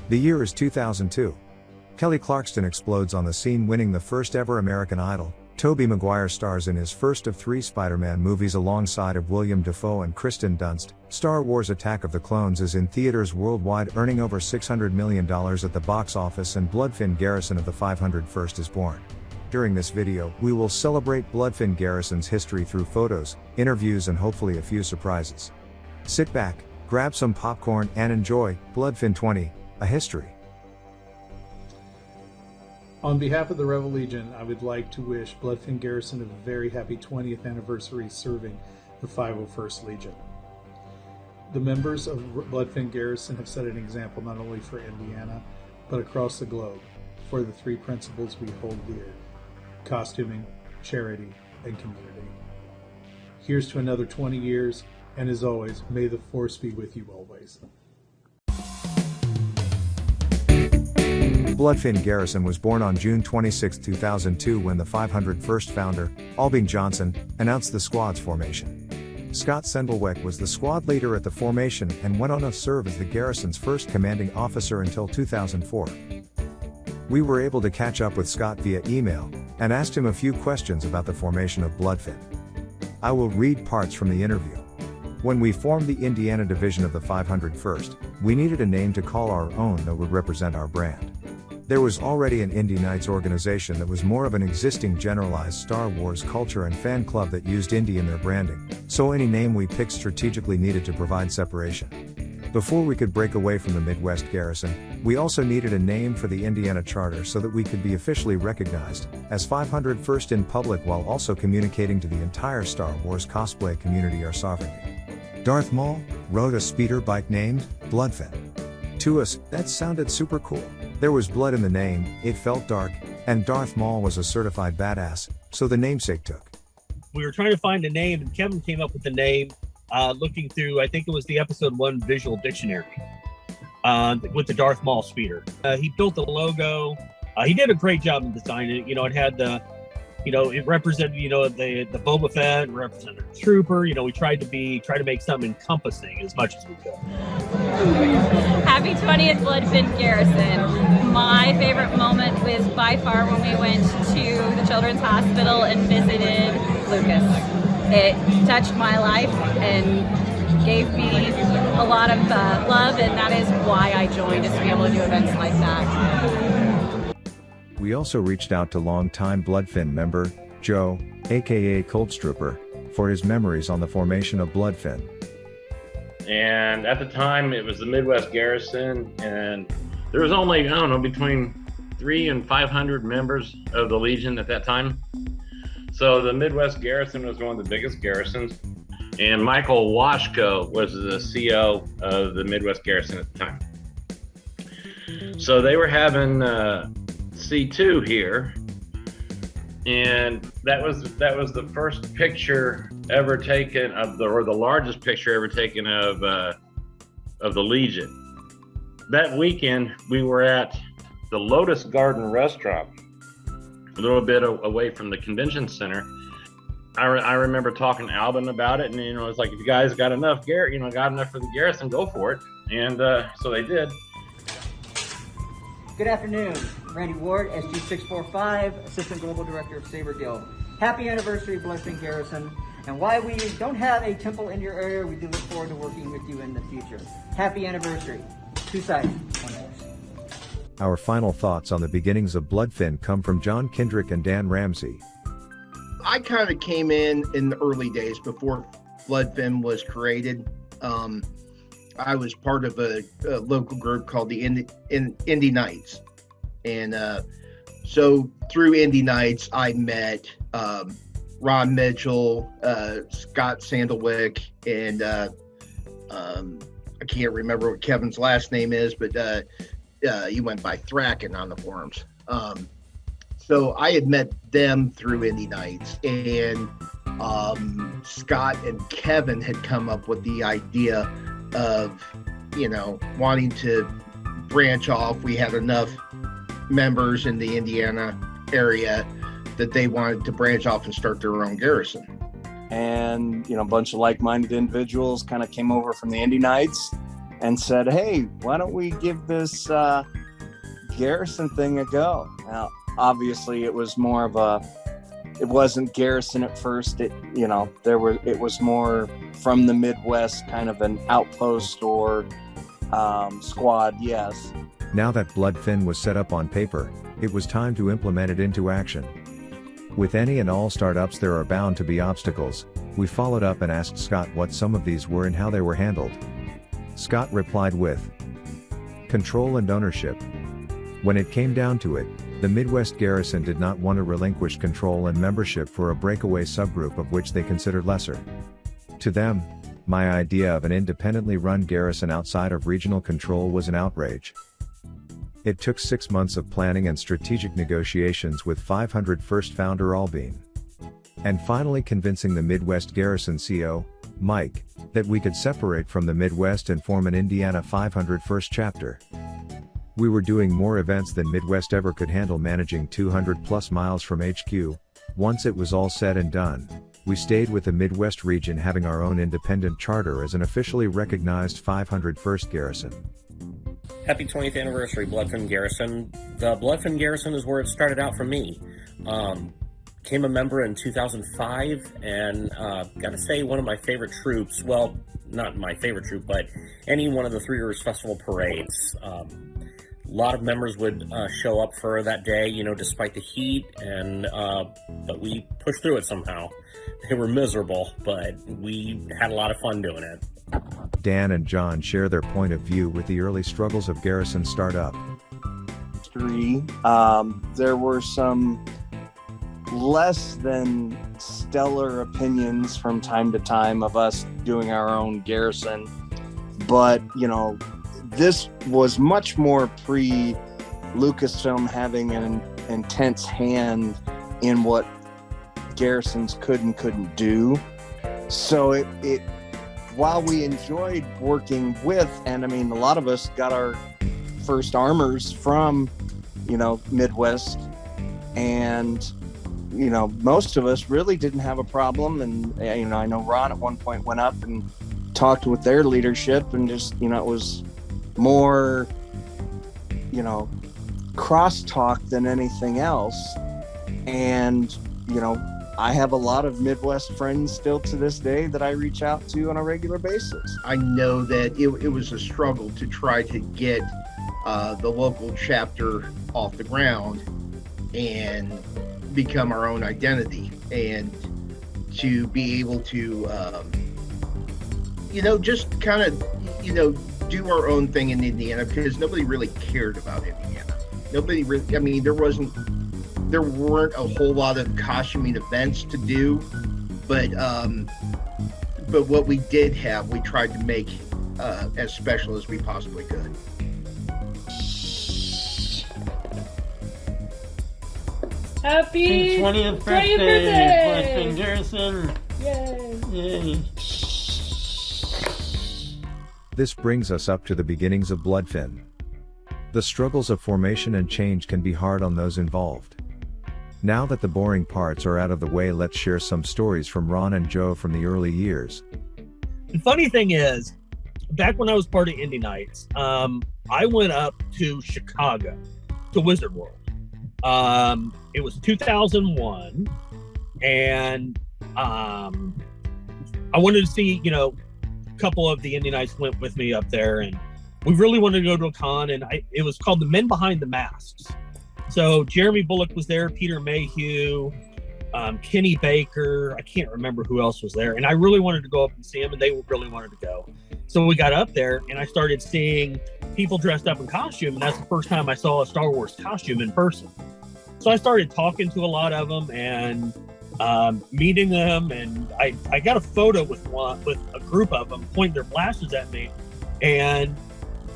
The year is 2002. Kelly Clarkson explodes on the scene, winning the first ever American Idol. Tobey Maguire stars in his first of 3 Spider-Man movies alongside of William Dafoe and Kristen Dunst. Star Wars Attack of the Clones is in theaters worldwide, earning over $600 million at the box office, and Bloodfin Garrison of the 501st is born. During this video, we will celebrate Bloodfin Garrison's history through photos, interviews, and hopefully a few surprises. Sit back, grab some popcorn, and enjoy Bloodfin 20, a history. On behalf of the Rebel Legion, I would like to wish Bloodfin Garrison a very happy 20th anniversary serving the 501st Legion. The members of Bloodfin Garrison have set an example not only for Indiana, but across the globe for the 3 principles we hold dear: costuming, charity, and community. Here's to another 20 years, and as always, may the Force be with you always. Bloodfin Garrison was born on June 26, 2002, when the 501st founder, Albing Johnson, announced the squad's formation. Scott Sendelweck was the squad leader at the formation and went on to serve as the garrison's first commanding officer until 2004. We were able to catch up with Scott via email and asked him a few questions about the formation of Bloodfin. I will read parts from the interview. When we formed the Indiana division of the 501st, we needed a name to call our own that would represent our brand. There was already an Indy Knights organization that was more of an existing generalized Star Wars culture and fan club that used Indy in their branding, so any name we picked strategically needed to provide separation. Before we could break away from the Midwest Garrison, we also needed a name for the Indiana Charter so that we could be officially recognized as 501st in public while also communicating to the entire Star Wars cosplay community our sovereignty. Darth Maul rode a speeder bike named Bloodfin. To us, that sounded super cool. There was blood in the name, it felt dark, and Darth Maul was a certified badass, so the namesake took. We were trying to find a name, and Kevin came up with the name, looking through, I think it was the episode 1 visual dictionary, with the Darth Maul speeder. He built the logo. He did a great job in designing it. It had the, it represented, the Boba Fett, represented a trooper. We tried to make something encompassing as much as we could. Happy 20th Bloodfin Garrison. My favorite moment was by far when we went to the Children's Hospital and visited Lucas. It touched my life and gave me a lot of love, and that is why I joined, is to be able to do events like that. We also reached out to longtime Bloodfin member, Joe, aka Coldstrooper, for his memories on the formation of Bloodfin. And at the time, it was the Midwest Garrison, and there was only, between 300 and 500 members of the Legion at that time. So the Midwest Garrison was one of the biggest garrisons, and Michael Washko was the CO of the Midwest Garrison at the time. So they were having C2 here, and that was the first picture ever taken or the largest picture ever taken of the Legion. That weekend we were at the Lotus Garden restaurant, a little bit away from the convention center. I remember talking to Alvin about it, and it's like, if you guys got enough got enough for the garrison, go for it. And so they did. Good afternoon, Randy Ward, SG645, Assistant Global Director of Saber Guild. Happy anniversary, Bloodfin Garrison. And while we don't have a temple in your area, we do look forward to working with you in the future. Happy anniversary. 2 sides, 1 voice. Our final thoughts on the beginnings of Bloodfin come from John Kendrick and Dan Ramsey. I kind of came in the early days before Bloodfin was created. I was part of a local group called the Indy Knights. And so through Indy Knights, I met Ron Mitchell, Scott Sandelwick, and I can't remember what Kevin's last name is, but he went by Thrackin on the forums. So I had met them through Indy Knights, and Scott and Kevin had come up with the idea of, wanting to branch off. We had enough members in the Indiana area that they wanted to branch off and start their own garrison. And, a bunch of like-minded individuals kind of came over from the Indy Knights and said, hey, why don't we give this Garrison thing a go? Now, obviously, it was more of it wasn't Garrison at first. It was more from the Midwest, kind of an outpost or squad, yes. Now that Bloodfin was set up on paper, it was time to implement it into action. With any and all startups, there are bound to be obstacles. We followed up and asked Scott what some of these were and how they were handled. Scott replied with control and ownership. When it came down to it, the Midwest Garrison did not want to relinquish control and membership for a breakaway subgroup of which they considered lesser. To them, my idea of an independently run garrison outside of regional control was an outrage. It took 6 months of planning and strategic negotiations with 501st founder Albeen. And finally convincing the Midwest Garrison CO, Mike, that we could separate from the Midwest and form an Indiana 501st chapter. We were doing more events than Midwest ever could handle, managing 200 plus miles from HQ. Once it was all said and done, we stayed with the Midwest region, having our own independent charter as an officially recognized 501st Garrison. Happy 20th anniversary, Bloodfin Garrison. The Bloodfin Garrison is where it started out for me. Became a member in 2005, and gotta say, one of my favorite troops, well, not my favorite troop, but any one of the Three Rivers Festival parades. A lot of members would show up for that day, despite the heat, and but we pushed through it somehow. They were miserable, but we had a lot of fun doing it. Dan and John share their point of view with the early struggles of Garrison startup. There were some less than stellar opinions from time to time of us doing our own Garrison, but this was much more pre Lucasfilm having an intense hand in what Garrisons could and couldn't do. So it while we enjoyed working with, and a lot of us got our first armors from Midwest, and most of us really didn't have a problem. And I know Ron at one point went up and talked with their leadership, and just it was more crosstalk than anything else. And I have a lot of Midwest friends still to this day that I reach out to on a regular basis. I know that it was a struggle to try to get the local chapter off the ground and become our own identity, and to be able to just kind of do our own thing in Indiana, because nobody really cared about Indiana. Nobody really, there weren't a whole lot of costuming events to do, but what we did have, we tried to make as special as we possibly could. Happy 20th birthday, Bloodfin Garrison! Yay! This brings us up to the beginnings of Bloodfin. The struggles of formation and change can be hard on those involved. Now that the boring parts are out of the way, let's share some stories from Ron and Joe from the early years. The funny thing is, back when I was part of Indy Nights, I went up to Chicago, to Wizard World. It was 2001, and I wanted to see, a couple of the Indy Nights went with me up there, and we really wanted to go to a con, and it was called the Men Behind the Masks. So Jeremy Bullock was there, Peter Mayhew, Kenny Baker, I can't remember who else was there, and I really wanted to go up and see them, and they really wanted to go. So we got up there, and I started seeing people dressed up in costume, and that's the first time I saw a Star Wars costume in person. So I started talking to a lot of them and meeting them, and I got a photo with a group of them pointing their blasters at me, and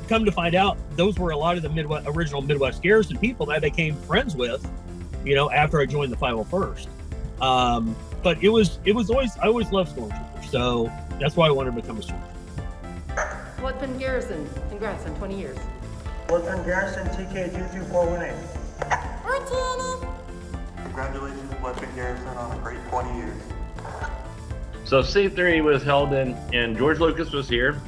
come to find out, those were a lot of the original Midwest Garrison people that I became friends with, after I joined the 501st. But I always loved Stormtroopers, so that's why I wanted to become a Stormtrooper. Bloodfin Garrison, congrats on 20 years. Bloodfin Garrison, TK22418. Congratulations, Bloodfin Garrison, on a great 20 years. So C3 was held in George Lucas was here.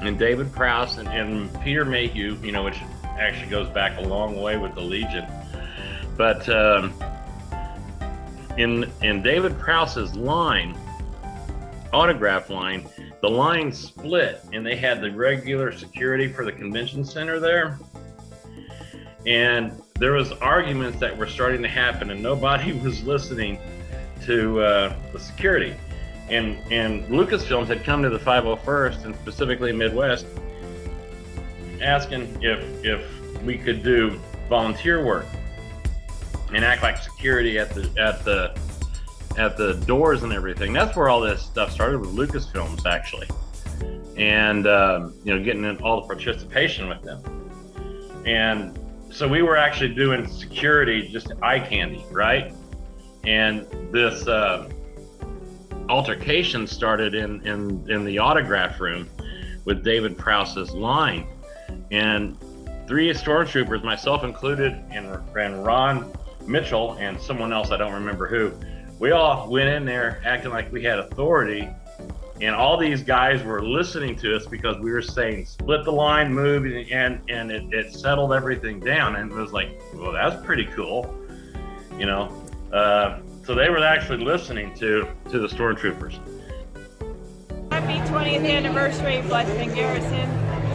and David Prowse and Peter Mayhew, you know, which actually goes back a long way with the Legion. But in David Prowse's line, autograph line, the line split, and they had the regular security for the convention center there. And there was arguments that were starting to happen, and nobody was listening to the security. And Lucasfilms had come to the 501st, and specifically Midwest, asking if we could do volunteer work and act like security at the doors and everything. That's where all this stuff started with Lucasfilms, actually, and you know, getting in all the participation with them. And so we were actually doing security, just eye candy, right? And this altercation started in the autograph room with David Prowse's line, and 3 stormtroopers, myself included, and Ron Mitchell and someone else, I don't remember who, we all went in there acting like we had authority, and all these guys were listening to us because we were saying split the line, move, and it settled everything down. And it was like, well, that's pretty cool, you know. So they were actually listening to the stormtroopers. Happy 20th anniversary, Bloodfin Garrison.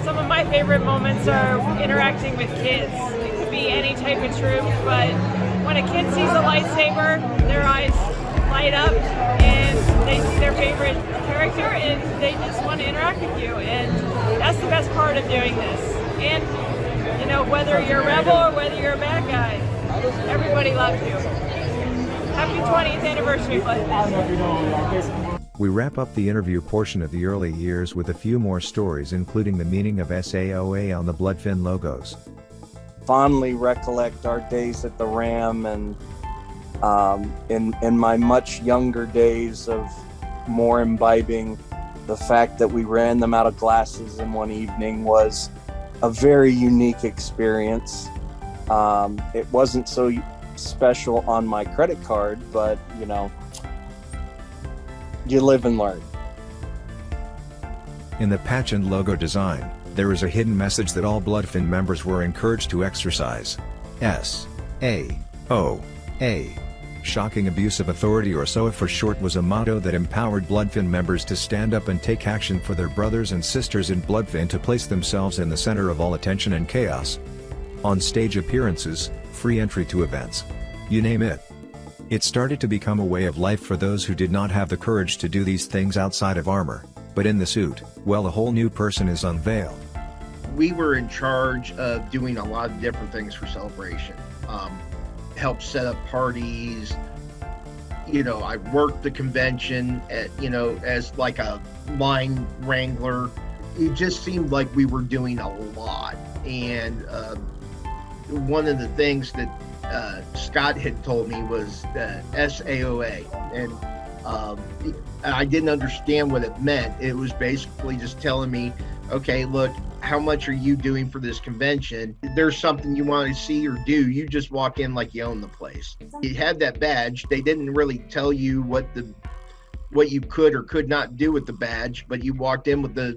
Some of my favorite moments are interacting with kids. It could be any type of troop, but when a kid sees a lightsaber, their eyes light up and they see their favorite character and they just want to interact with you. And that's the best part of doing this. And, you know, whether you're a rebel or whether you're a bad guy, everybody loves you. Happy 20th anniversary, Bloodfin. We wrap up the interview portion of the early years with a few more stories, including the meaning of SAOA on the Bloodfin logos. Fondly recollect our days at the Ram, and in my much younger days of more imbibing, the fact that we ran them out of glasses in one evening was a very unique experience. It wasn't so special on my credit card, but you know, you live and learn. In the patch and logo design, there is a hidden message that all Bloodfin members were encouraged to exercise. S-A-O-A. Shocking abuse of authority, or SOA for short, was a motto that empowered Bloodfin members to stand up and take action for their brothers and sisters in Bloodfin, to place themselves in the center of all attention and chaos. On stage appearances, free entry to events. You name it. It started to become a way of life for those who did not have the courage to do these things outside of armor. But in the suit, well, a whole new person is unveiled. We were in charge of doing a lot of different things for Celebration. Helped set up parties. You know, I worked the convention at, you know, as like a line wrangler. It just seemed like we were doing a lot. And one of the things that Scott had told me was SAOA, and I didn't understand what it meant. It was basically just telling me, okay, look, how much are you doing for this convention? If there's something you want to see or do, you just walk in like you own the place. You had that badge. They didn't really tell you what you could or could not do with the badge, but you walked in with the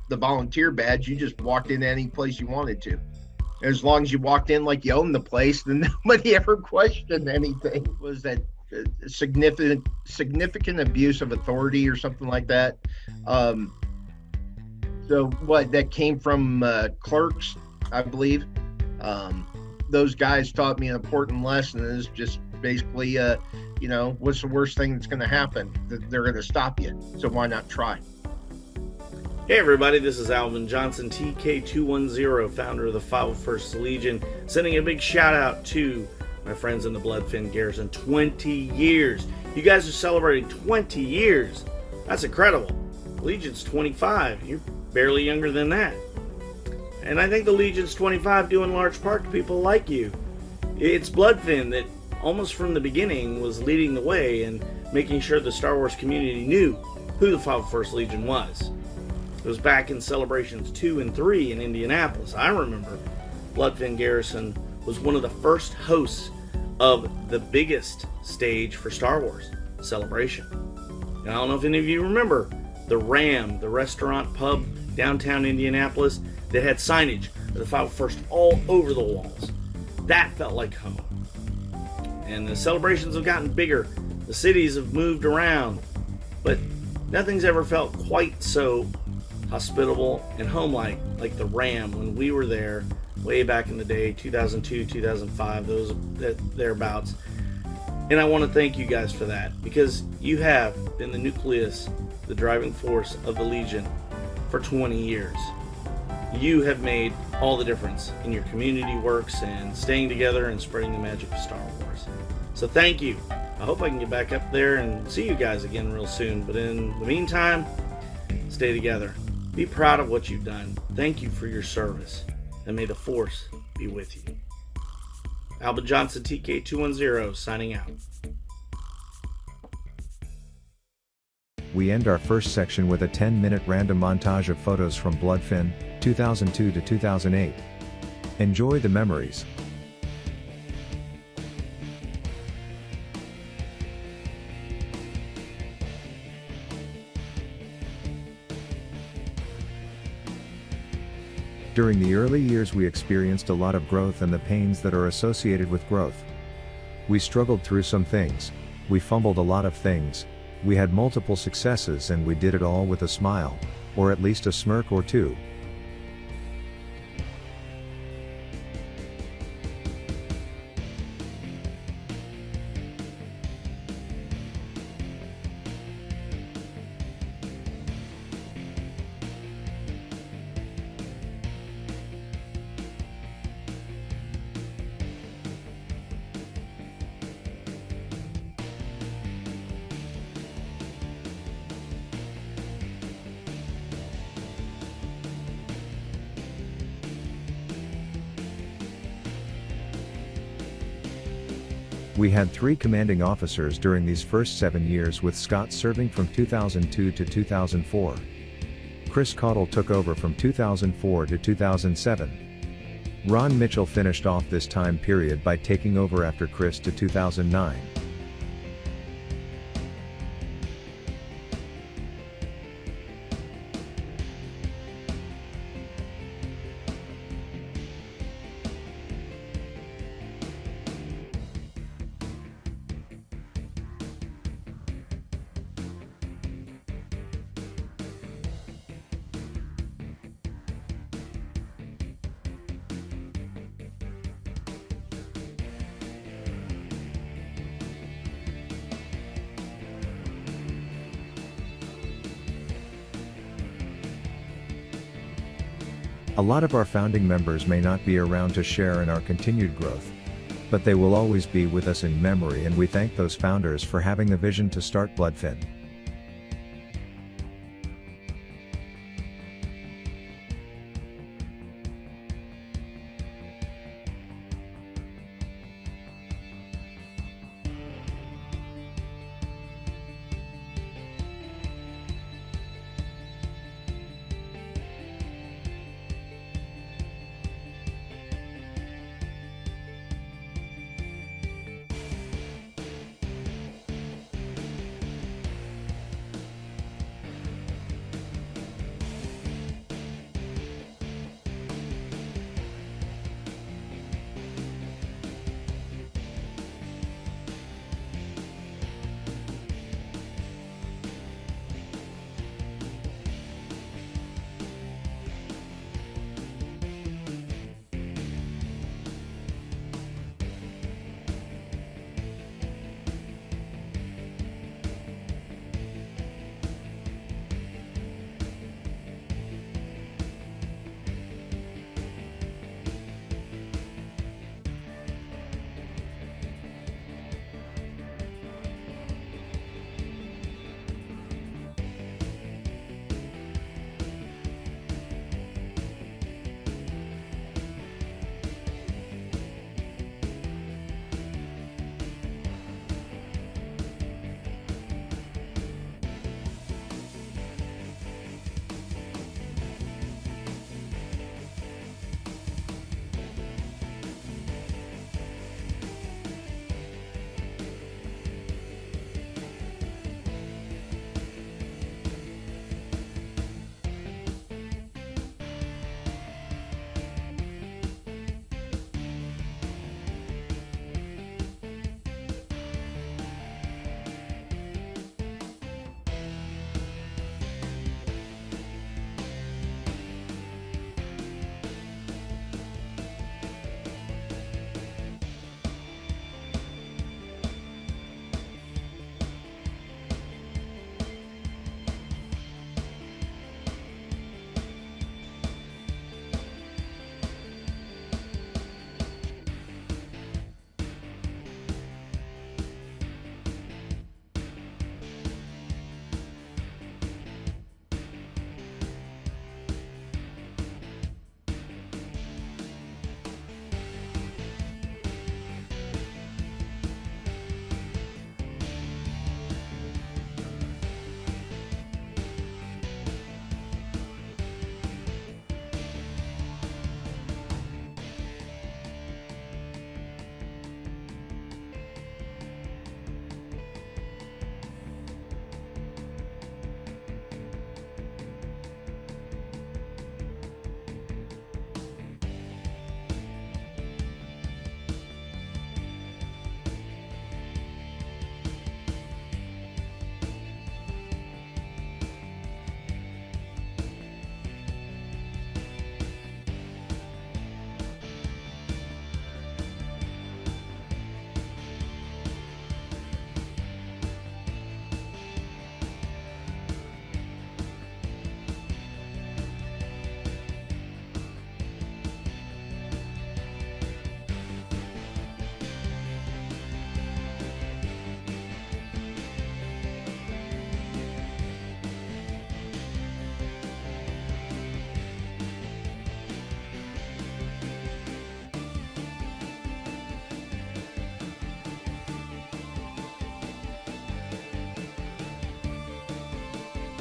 volunteer badge. You just walked in any place you wanted to. As long as you walked in like you owned the place, then nobody ever questioned anything. Was that significant abuse of authority or something like that? So what, that came from clerks, I believe. Those guys taught me an important lesson. Is just basically, what's the worst thing that's going to happen? They're going to stop you. So why not try? Hey everybody, this is Alvin Johnson, TK210, founder of the 501st Legion, sending a big shout out to my friends in the Bloodfin Garrison. 20 years. You guys are celebrating 20 years. That's incredible. Legion's 25. You're barely younger than that. And I think the Legion's 25 due in large part to people like you. It's Bloodfin that almost from the beginning was leading the way and making sure the Star Wars community knew who the 501st Legion was. It was back in Celebrations 2 and 3 in Indianapolis. I remember Bloodfin Garrison was one of the first hosts of the biggest stage for Star Wars, Celebration. Now, I don't know if any of you remember the Ram, the restaurant pub downtown Indianapolis that had signage of the 501st all over the walls. That felt like home. And the celebrations have gotten bigger. The cities have moved around, but nothing's ever felt quite so hospitable and home-like like the Ram when we were there way back in the day, 2002, 2005, those thereabouts. And I want to thank you guys for that, because you have been the nucleus, the driving force of the Legion for 20 years. You have made all the difference in your community works and staying together and spreading the magic of Star Wars. So thank you. I hope I can get back up there and see you guys again real soon. But in the meantime, stay together. Be proud of what you've done. Thank you for your service. And may the Force be with you. Alvin Johnson, TK210, signing out. We end our first section with a 10-minute random montage of photos from Bloodfin, 2002 to 2008. Enjoy the memories. During the early years we experienced a lot of growth and the pains that are associated with growth. We struggled through some things, we fumbled a lot of things, we had multiple successes, and we did it all with a smile, or at least a smirk or two. We had 3 commanding officers during these first 7 years, with Scott serving from 2002 to 2004. Chris Caudle took over from 2004 to 2007. Ron Mitchell finished off this time period by taking over after Chris to 2009. A lot of our founding members may not be around to share in our continued growth, but they will always be with us in memory, and we thank those founders for having the vision to start Bloodfin.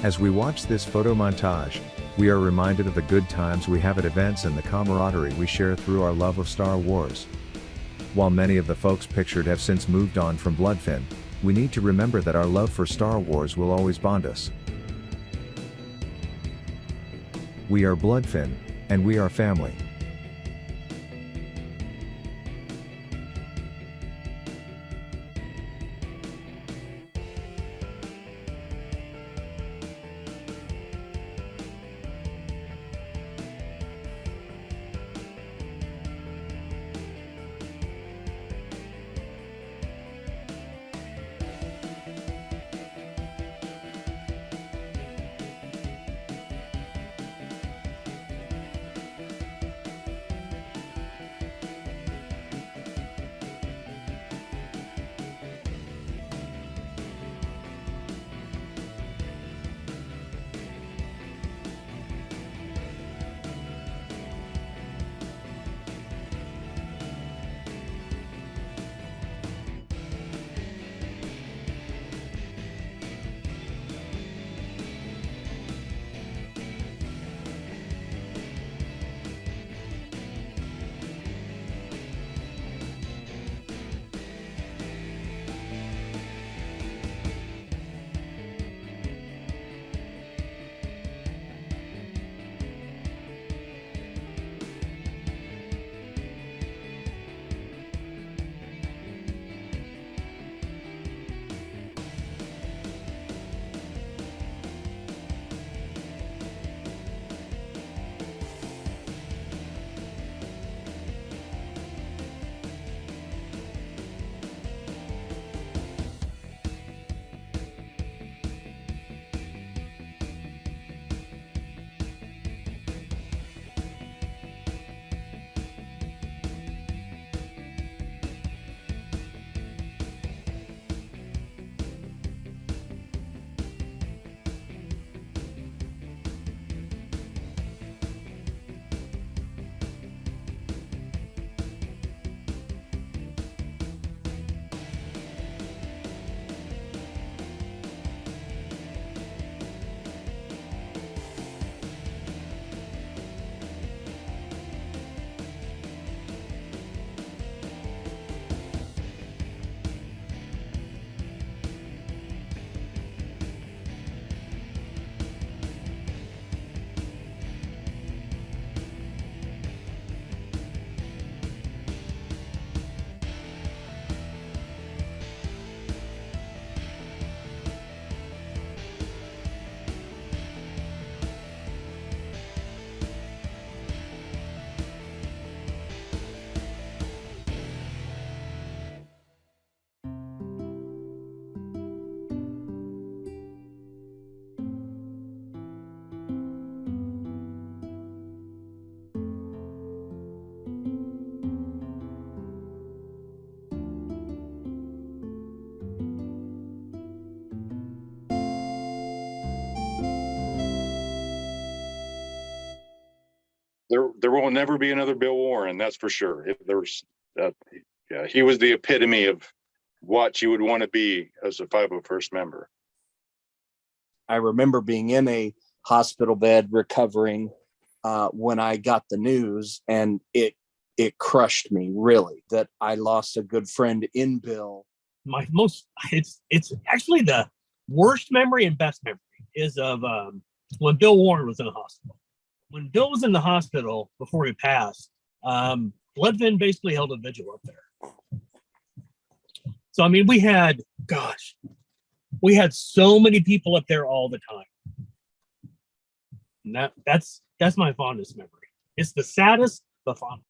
As we watch this photo montage, we are reminded of the good times we have at events and the camaraderie we share through our love of Star Wars. While many of the folks pictured have since moved on from Bloodfin, we need to remember that our love for Star Wars will always bond us. We are Bloodfin, and we are family. There will never be another Bill Warren, that's for sure. Yeah, he was the epitome of what you would want to be as a 501st member. I remember being in a hospital bed recovering when I got the news, and it crushed me, really, that I lost a good friend in Bill. It's actually the worst memory and best memory is of when Bill Warren was in the hospital. When Bill was in the hospital before he passed, Bloodfin basically held a vigil up there. So, I mean, we had so many people up there all the time. And that's my fondest memory. It's the saddest, but fondest.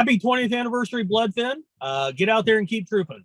Happy 20th anniversary, Bloodfin. Get out there and keep trooping.